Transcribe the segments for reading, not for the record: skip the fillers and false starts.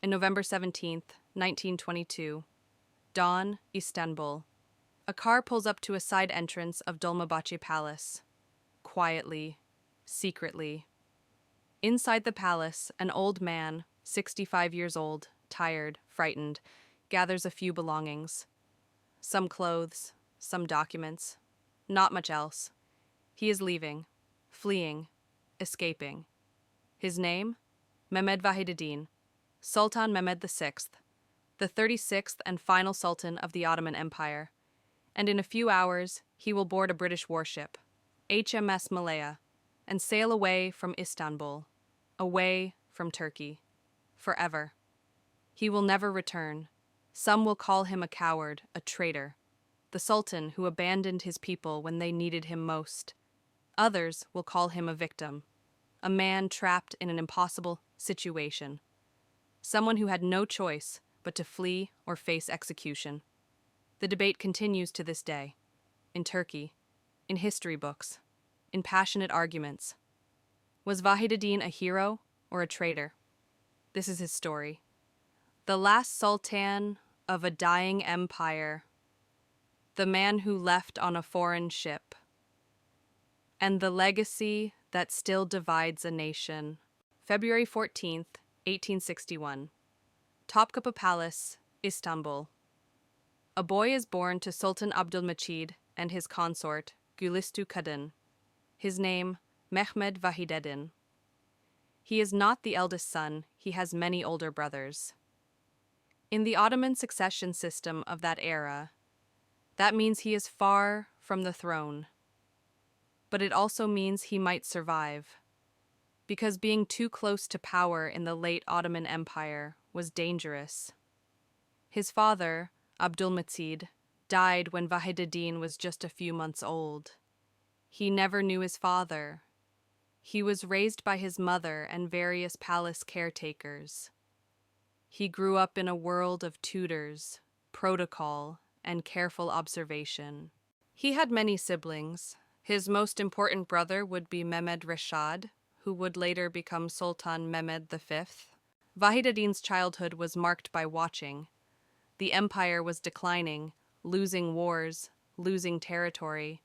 In November 17th, 1922, dawn, Istanbul. A car pulls up to a side entrance of Dolmabahce Palace. Quietly, secretly. Inside the palace, an old man, 65 years old, tired, frightened, gathers a few belongings. Some clothes, some documents. Not much else. He is leaving, fleeing, escaping. His name? Mehmed Vahideddin, Sultan Mehmed VI, the 36th and final Sultan of the Ottoman Empire. And in a few hours, he will board a British warship, HMS Malaya, and sail away from Istanbul, away from Turkey, forever. He will never return. Some will call him a coward, a traitor, the Sultan who abandoned his people when they needed him most. Others will call him a victim, a man trapped in an impossible situation, someone who had no choice but to flee or face execution. The debate continues to this day, in Turkey, in history books, in passionate arguments. Was Vahideddin a hero or a traitor? This is his story. The last sultan of a dying empire, the man who left on a foreign ship, and the legacy that still divides a nation. February 14th, 1861. Topkapı Palace, Istanbul. A boy is born to Sultan Abdülmecid and his consort, Gülistu Kadın. His name, Mehmed Vahideddin. He is not the eldest son, he has many older brothers. In the Ottoman succession system of that era, that means he is far from the throne. But it also means he might survive, because being too close to power in the late Ottoman Empire was dangerous. His father, Abdülmecid, died when Vahideddin was just a few months old. He never knew his father. He was raised by his mother and various palace caretakers. He grew up in a world of tutors, protocol, and careful observation. He had many siblings. His most important brother would be Mehmed Reshad, who would later become Sultan Mehmed V. Vahideddin's childhood was marked by watching. The empire was declining, losing wars, losing territory.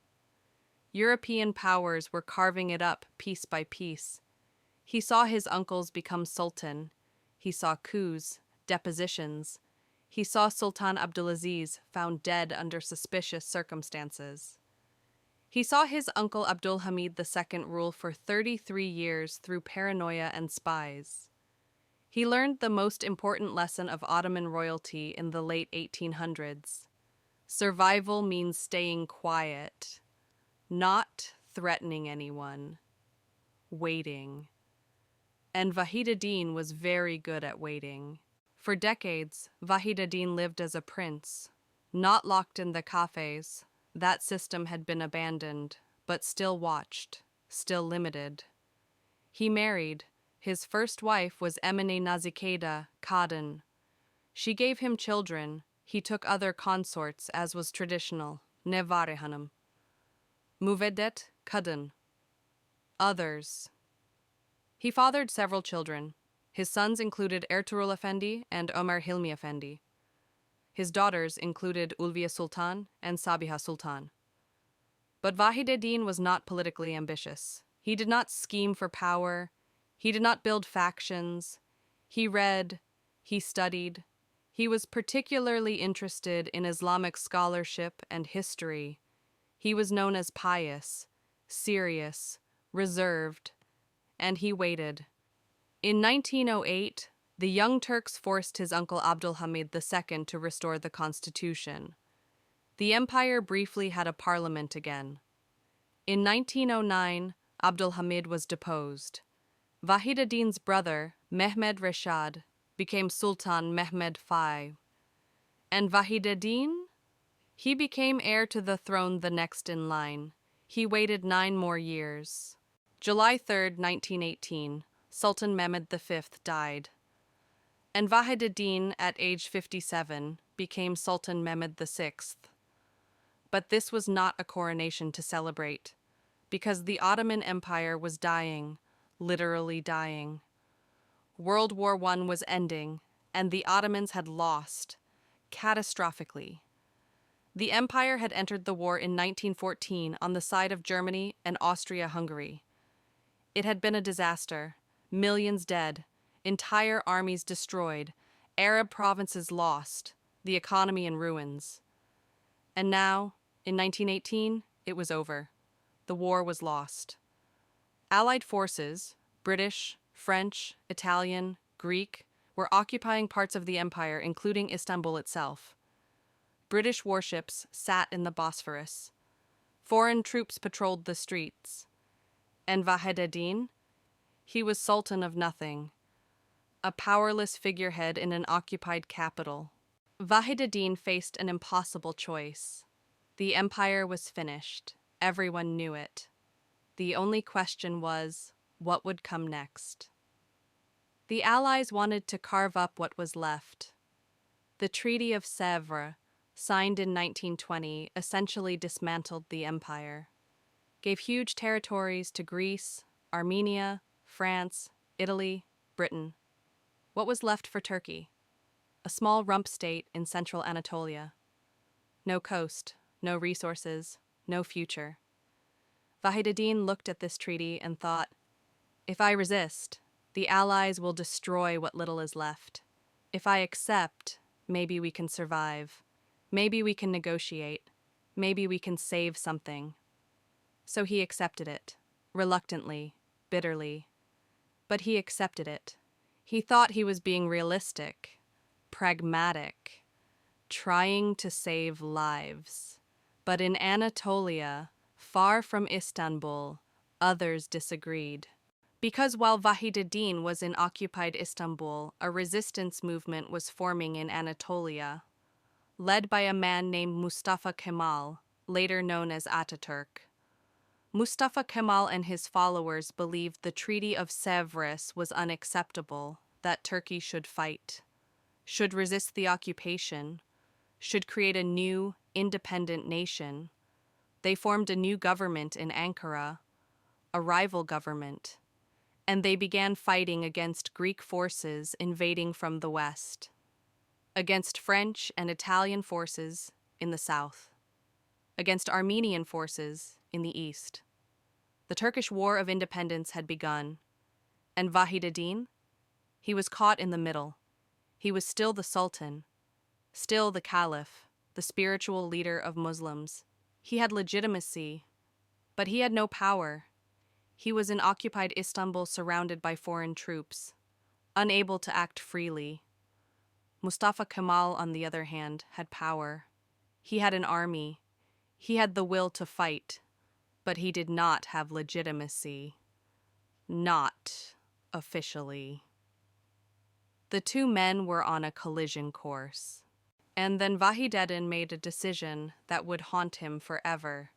European powers were carving it up piece by piece. He saw his uncles become sultan. He saw coups, depositions. He saw Sultan Abdulaziz found dead under suspicious circumstances. He saw his uncle Abdulhamid II rule for 33 years through paranoia and spies. He learned the most important lesson of Ottoman royalty in the late 1800s. Survival means staying quiet, not threatening anyone, waiting. And Vahideddin was very good at waiting. For decades, Vahideddin lived as a prince, not locked in the cafes. That system had been abandoned, but still watched, still limited. He married. His first wife was Emine Nazikeda Kadın. She gave him children. He took other consorts, as was traditional, Nevare Hanım. Müveddet Kadın. Others. He fathered several children. His sons included Ertuğrul Efendi and Ömer Hilmi Efendi. His daughters included Ulviye Sultan and Sabiha Sultan. But Vahideddin was not politically ambitious. He did not scheme for power. He did not build factions. He read. He studied. He was particularly interested in Islamic scholarship and history. He was known as pious, serious, reserved, and he waited. In 1908, the Young Turks forced his uncle Abdülhamid II to restore the constitution. The empire briefly had a parliament again. In 1909, Abdülhamid was deposed. Vahideddin's brother, Mehmed Reshad, became Sultan Mehmed V. And Vahideddin? He became heir to the throne the next in line. He waited 9 more years. July 3, 1918, Sultan Mehmed V died. And Vahideddin, at age 57, became Sultan Mehmed VI. But this was not a coronation to celebrate, because the Ottoman Empire was dying, literally dying. World War I was ending, and the Ottomans had lost, catastrophically. The empire had entered the war in 1914 on the side of Germany and Austria-Hungary. It had been a disaster, millions dead, entire armies destroyed, Arab provinces lost, the economy in ruins. And now, in 1918, it was over. The war was lost. Allied forces, British, French, Italian, Greek, were occupying parts of the empire, including Istanbul itself. British warships sat in the Bosphorus. Foreign troops patrolled the streets. And Vahideddin? He was Sultan of nothing, a powerless figurehead in an occupied capital. Vahideddin faced an impossible choice. The empire was finished. Everyone knew it. The only question was, what would come next? The Allies wanted to carve up what was left. The Treaty of Sèvres, signed in 1920, essentially dismantled the empire, gave huge territories to Greece, Armenia, France, Italy, Britain. What was left for Turkey? A small rump state in central Anatolia. No coast, no resources, no future. Vahideddin looked at this treaty and thought, if I resist, the Allies will destroy what little is left. If I accept, maybe we can survive. Maybe we can negotiate. Maybe we can save something. So he accepted it, reluctantly, bitterly. But he accepted it. He thought he was being realistic, pragmatic, trying to save lives. But in Anatolia, far from Istanbul, others disagreed. Because while Vahideddin was in occupied Istanbul, a resistance movement was forming in Anatolia, led by a man named Mustafa Kemal, later known as Ataturk. Mustafa Kemal and his followers believed the Treaty of Sèvres was unacceptable, that Turkey should fight, should resist the occupation, should create a new, independent nation. They formed a new government in Ankara, a rival government, and they began fighting against Greek forces invading from the west, against French and Italian forces in the south, against Armenian forces in the east. The Turkish War of Independence had begun, and Vahideddin? He was caught in the middle. He was still the Sultan, still the Caliph, the spiritual leader of Muslims. He had legitimacy, but he had no power. He was in occupied Istanbul surrounded by foreign troops, unable to act freely. Mustafa Kemal, on the other hand, had power. He had an army. He had the will to fight, but he did not have legitimacy. Not officially. The two men were on a collision course. And then Vahideddin made a decision that would haunt him forever.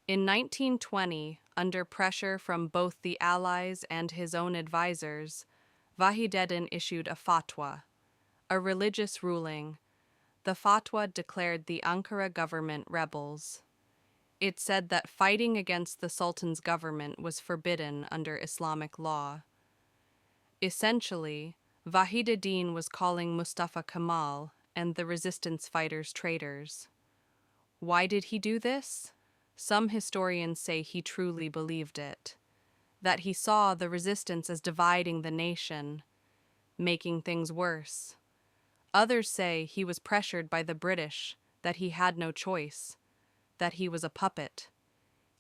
In 1920, under pressure from both the Allies and his own advisors, Vahideddin issued a fatwa, a religious ruling. The fatwa declared the Ankara government rebels. It said that fighting against the Sultan's government was forbidden under Islamic law. Essentially, Vahideddin was calling Mustafa Kemal and the resistance fighters traitors. Why did he do this? Some historians say he truly believed it, that he saw the resistance as dividing the nation, making things worse. Others say he was pressured by the British, that he had no choice, that he was a puppet.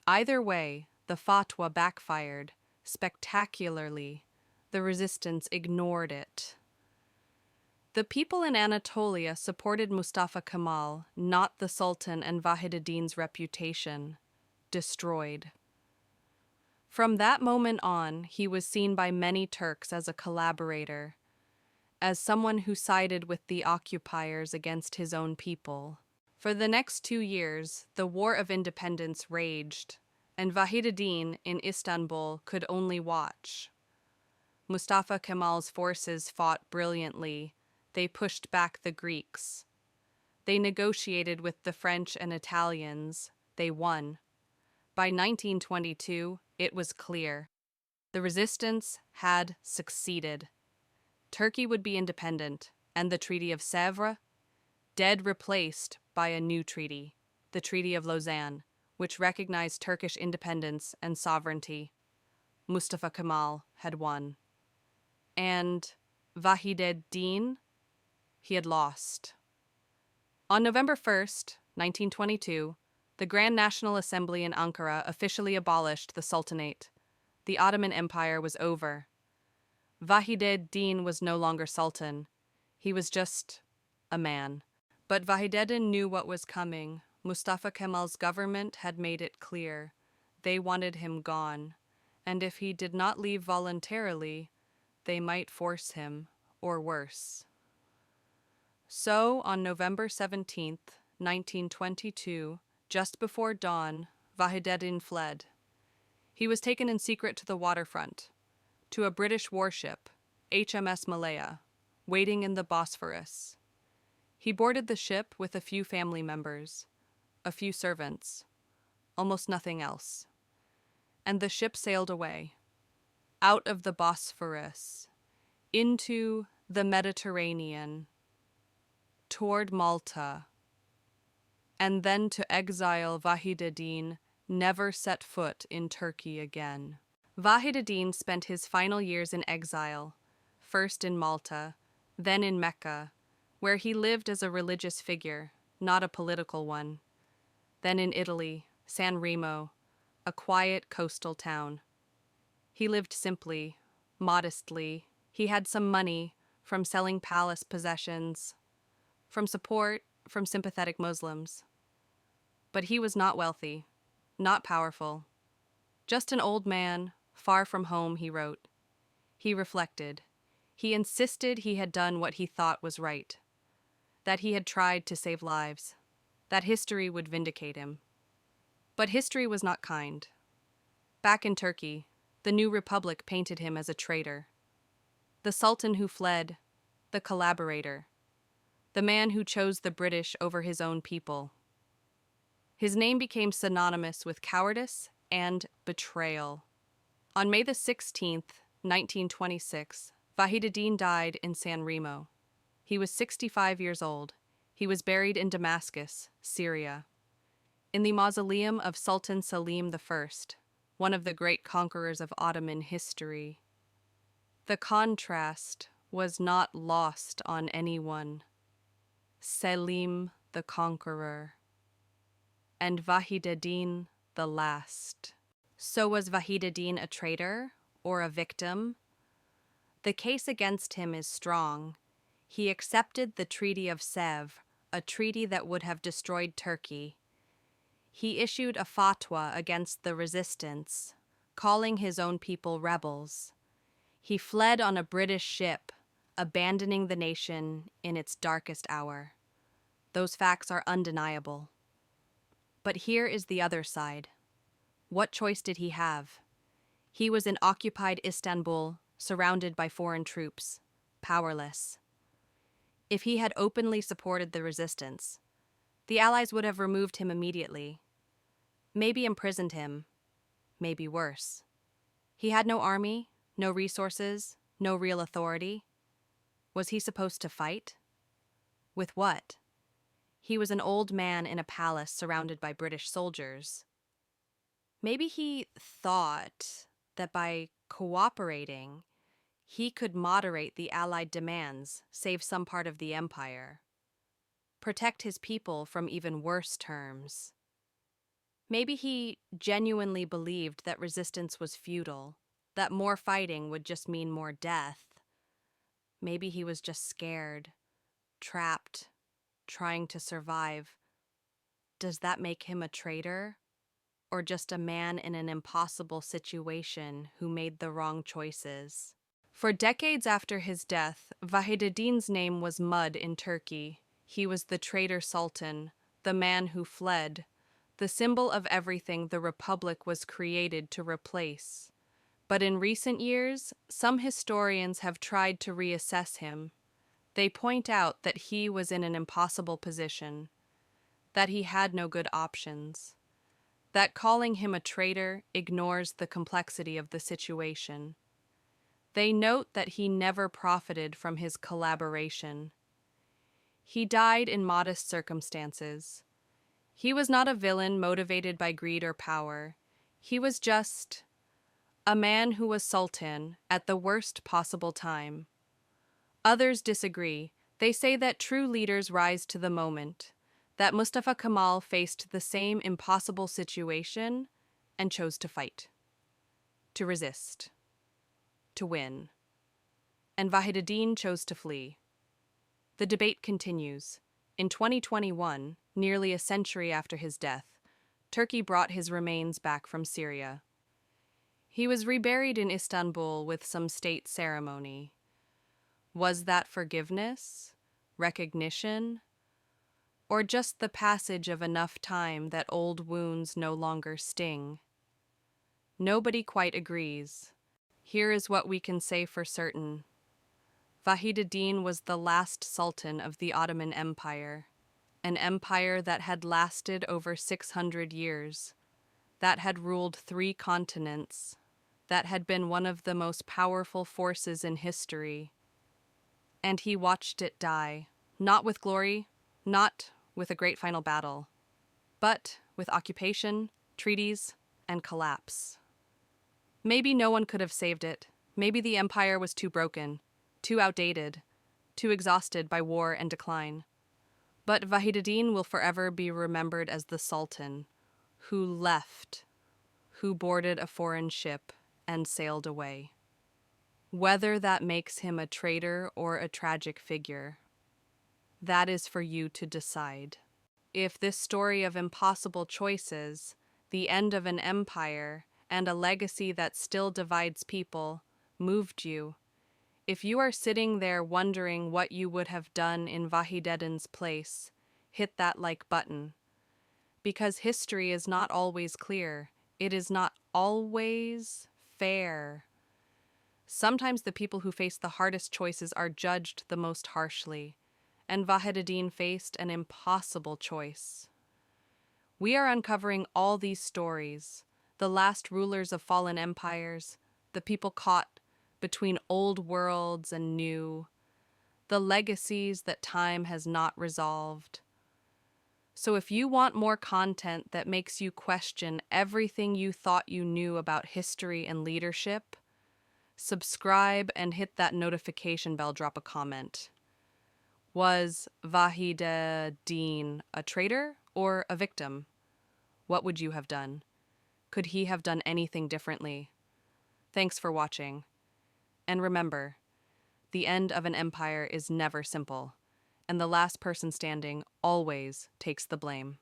Either way, the fatwa backfired spectacularly. The resistance ignored it. The people in Anatolia supported Mustafa Kemal, not the Sultan, and Vahideddin's reputation destroyed. From that moment on, he was seen by many Turks as a collaborator, as someone who sided with the occupiers against his own people. For the next 2 years, the War of Independence raged, and Vahideddin in Istanbul could only watch. Mustafa Kemal's forces fought brilliantly. They pushed back the Greeks. They negotiated with the French and Italians. They won. By 1922, it was clear. The resistance had succeeded. Turkey would be independent, and the Treaty of Sèvres, dead, replaced by a new treaty, the Treaty of Lausanne, which recognized Turkish independence and sovereignty. Mustafa Kemal had won. And Vahideddin, he had lost. On November 1st, 1922, the Grand National Assembly in Ankara officially abolished the Sultanate. The Ottoman Empire was over. Vahideddin was no longer Sultan. He was just a man. But Vahideddin knew what was coming. Mustafa Kemal's government had made it clear. They wanted him gone. And if he did not leave voluntarily, they might force him, or worse. So, on November 17th, 1922, just before dawn, Vahideddin fled. He was taken in secret to the waterfront, to a British warship, HMS Malaya, waiting in the Bosphorus. He boarded the ship with a few family members, a few servants, almost nothing else. And the ship sailed away, out of the Bosphorus, into the Mediterranean, toward Malta, and then to exile. Vahideddin never set foot in Turkey again. Vahideddin spent his final years in exile, first in Malta, then in Mecca, where he lived as a religious figure, not a political one, then in Italy, San Remo, a quiet coastal town. He lived simply, modestly. He had some money from selling palace possessions, from support from sympathetic Muslims. But he was not wealthy, not powerful. Just an old man, far from home, he wrote. He reflected. He insisted he had done what he thought was right, that he had tried to save lives, that history would vindicate him. But history was not kind. Back in Turkey, the new republic painted him as a traitor. The Sultan who fled, the collaborator, the man who chose the British over his own people. His name became synonymous with cowardice and betrayal. On May the 16th, 1926, Vahideddin died in San Remo. He was 65 years old. He was buried in Damascus, Syria, in the mausoleum of Sultan Selim I, one of the great conquerors of Ottoman history. The contrast was not lost on anyone. Selim the conqueror, and Vahideddin the last. So was Vahideddin a traitor or a victim? The case against him is strong. He accepted the Treaty of Sèvres, a treaty that would have destroyed Turkey. He issued a fatwa against the resistance, calling his own people rebels. He fled on a British ship, abandoning the nation in its darkest hour. Those facts are undeniable. But here is the other side. What choice did he have? He was in occupied Istanbul, surrounded by foreign troops, powerless. If he had openly supported the resistance, the Allies would have removed him immediately, maybe imprisoned him, maybe worse. He had no army, no resources, no real authority. Was he supposed to fight? With what? He was an old man in a palace surrounded by British soldiers. Maybe he thought that by cooperating, he could moderate the Allied demands, save some part of the empire, protect his people from even worse terms. Maybe he genuinely believed that resistance was futile, that more fighting would just mean more death. Maybe he was just scared, trapped, trying to survive. Does that make him a traitor? Or just a man in an impossible situation who made the wrong choices? For decades after his death, Vahideddin's name was mud in Turkey. He was the traitor sultan, the man who fled, the symbol of everything the republic was created to replace. But in recent years, some historians have tried to reassess him. They point out that he was in an impossible position, that he had no good options, that calling him a traitor ignores the complexity of the situation. They note that he never profited from his collaboration. He died in modest circumstances. He was not a villain motivated by greed or power. He was just a man who was Sultan at the worst possible time. Others disagree. They say that true leaders rise to the moment, that Mustafa Kemal faced the same impossible situation and chose to fight, to resist, to win. And Wahiduddin chose to flee. The debate continues. In 2021, nearly a century after his death, Turkey brought his remains back from Syria. He was reburied in Istanbul with some state ceremony. Was that forgiveness, recognition, or just the passage of enough time that old wounds no longer sting? Nobody quite agrees. Here is what we can say for certain. Wahiduddin was the last sultan of the Ottoman Empire, an empire that had lasted over 600 years, that had ruled 3 continents, that had been one of the most powerful forces in history. And he watched it die, not with glory, not with a great final battle, but with occupation, treaties, and collapse. Maybe no one could have saved it. Maybe the empire was too broken, too outdated, too exhausted by war and decline. But Wahiduddin will forever be remembered as the Sultan, who left, who boarded a foreign ship and sailed away. Whether that makes him a traitor or a tragic figure, that is for you to decide. If this story of impossible choices, the end of an empire, and a legacy that still divides people, moved you, if you are sitting there wondering what you would have done in Wahiduddin's place, hit that like button. Because history is not always clear. It is not always fair. Sometimes the people who face the hardest choices are judged the most harshly, and Wahiduddin faced an impossible choice. We are uncovering all these stories, the last rulers of fallen empires, the people caught between old worlds and new, the legacies that time has not resolved. So if you want more content that makes you question everything you thought you knew about history and leadership, subscribe and hit that notification bell, drop a comment. Was Wahiduddin a traitor or a victim? What would you have done? Could he have done anything differently? Thanks for watching. And remember, the end of an empire is never simple, and the last person standing always takes the blame.